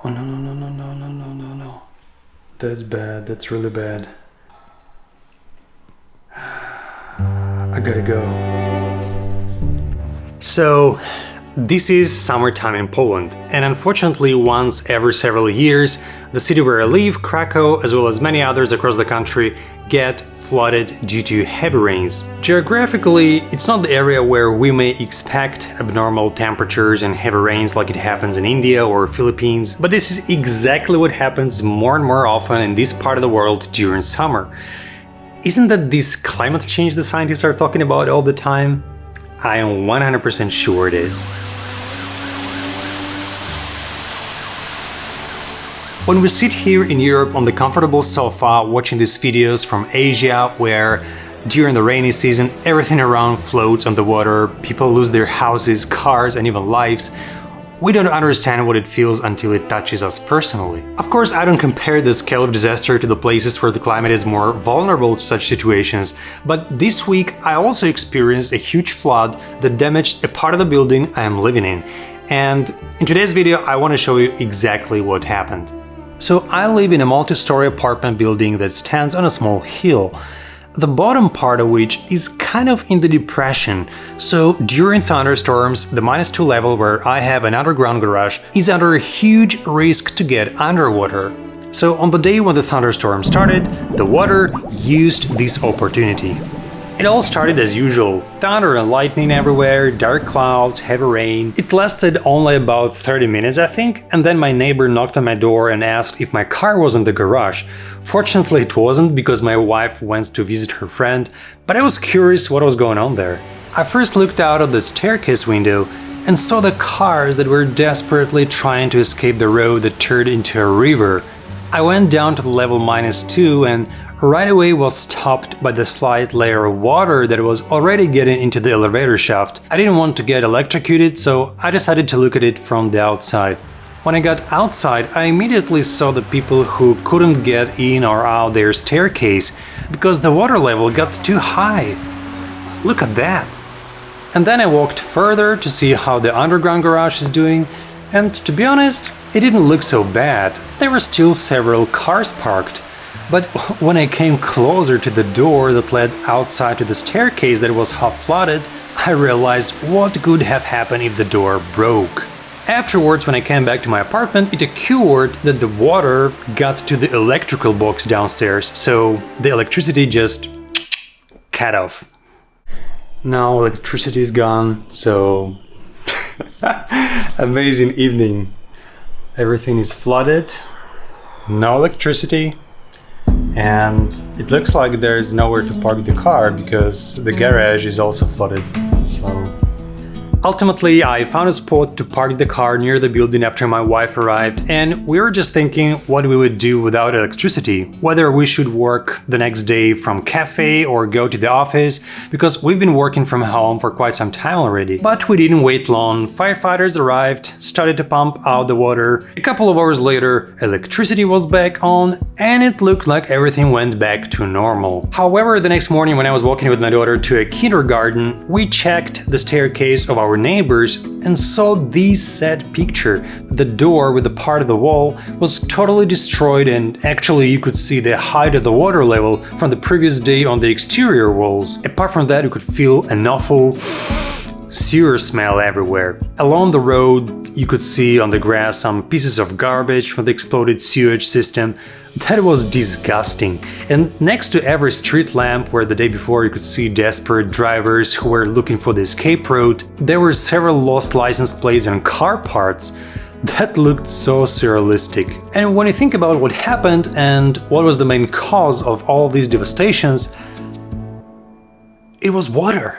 Oh no, no, no, no, no, no, no, no, no. That's bad, that's really bad. I gotta go. So, this is summertime in Poland, and unfortunately once every several years, the city where I live, Krakow, as well as many others across the country, get flooded due to heavy rains. Geographically, it's not the area where we may expect abnormal temperatures and heavy rains like it happens in India or Philippines, but this is exactly what happens more and more often in this part of the world during summer. Isn't that this climate change the scientists are talking about all the time? I am 100% sure it is. When we sit here in Europe on the comfortable sofa watching these videos from Asia where during the rainy season everything around floats on the water, people lose their houses, cars and even lives, we don't understand what it feels until it touches us personally. Of course, I don't compare the scale of disaster to the places where the climate is more vulnerable to such situations, but this week I also experienced a huge flood that damaged a part of the building I am living in. And in today's video I want to show you exactly what happened. So I live in a multi-story apartment building that stands on a small hill, the bottom part of which is kind of in the depression, so during thunderstorms the -2 level where I have an underground garage is under a huge risk to get underwater. So on the day when the thunderstorm started, the water used this opportunity. It all started as usual, thunder and lightning everywhere, dark clouds, heavy rain. It lasted only about 30 minutes I think, and then my neighbor knocked on my door and asked if my car was in the garage. Fortunately it wasn't, because my wife went to visit her friend, but I was curious what was going on there. I first looked out of the staircase window and saw the cars that were desperately trying to escape the road that turned into a river. I went down to the level -2 and right away was stopped by the slight layer of water that was already getting into the elevator shaft. I didn't want to get electrocuted, so I decided to look at it from the outside. When I got outside, I immediately saw the people who couldn't get in or out their staircase because the water level got too high. Look at that! And then I walked further to see how the underground garage is doing, and to be honest, it didn't look so bad. There were still several cars parked. But when I came closer to the door that led outside to the staircase that was half flooded, I realized what could have happened if the door broke. Afterwards, when I came back to my apartment, it occurred that the water got to the electrical box downstairs, so the electricity just cut off. Now electricity is gone, so amazing evening. Everything is flooded, no electricity. And it looks like there's nowhere to park the car because the garage is also flooded. So ultimately, I found a spot to park the car near the building after my wife arrived, and we were just thinking what we would do without electricity, whether we should work the next day from cafe or go to the office, because we've been working from home for quite some time already. But we didn't wait long. Firefighters arrived, started to pump out the water. A couple of hours later, electricity was back on, and it looked like everything went back to normal. However, the next morning when I was walking with my daughter to a kindergarten, we checked the staircase of our neighbors and saw this sad picture. The door with the part of the wall was totally destroyed, and actually you could see the height of the water level from the previous day on the exterior walls. Apart from that, you could feel an awful sewer smell everywhere. Along the road, you could see on the grass some pieces of garbage from the exploded sewage system. That was disgusting. And next to every street lamp where the day before you could see desperate drivers who were looking for the escape route, there were several lost license plates and car parts. That looked so surrealistic. And when you think about what happened and what was the main cause of all these devastations, it was water.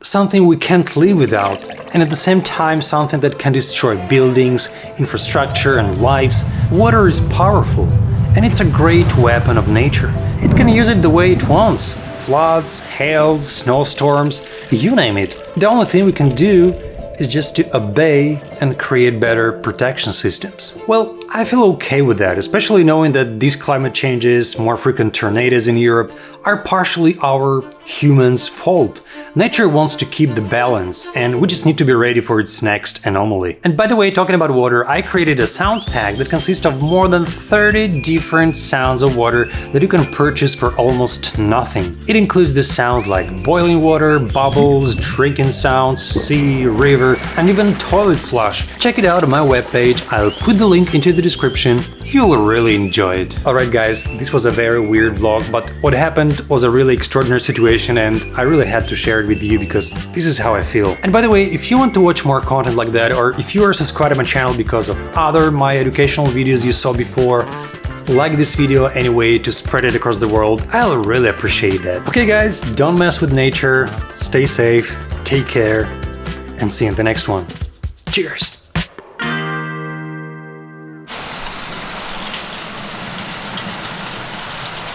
Something we can't live without, and at the same time something that can destroy buildings, infrastructure and lives. Water is powerful, and it's a great weapon of nature. It can use it the way it wants. Floods, hails, snowstorms, you name it. The only thing we can do is just to obey and create better protection systems. Well, I feel okay with that, especially knowing that these climate changes, more frequent tornadoes in Europe, are partially our humans' fault. Nature wants to keep the balance, and we just need to be ready for its next anomaly. And by the way, talking about water, I created a sounds pack that consists of more than 30 different sounds of water that you can purchase for almost nothing. It includes the sounds like boiling water, bubbles, drinking sounds, sea, river, and even toilet flush. Check it out on my webpage, I'll put the link into the description. You'll really enjoy it. Alright guys, this was a very weird vlog, but what happened was a really extraordinary situation and I really had to share it with you because this is how I feel. And by the way, if you want to watch more content like that, or if you are subscribed to my channel because of other my educational videos you saw before, like this video anyway to spread it across the world, I'll really appreciate that. Okay guys, don't mess with nature, stay safe, take care, and see you in the next one. Cheers!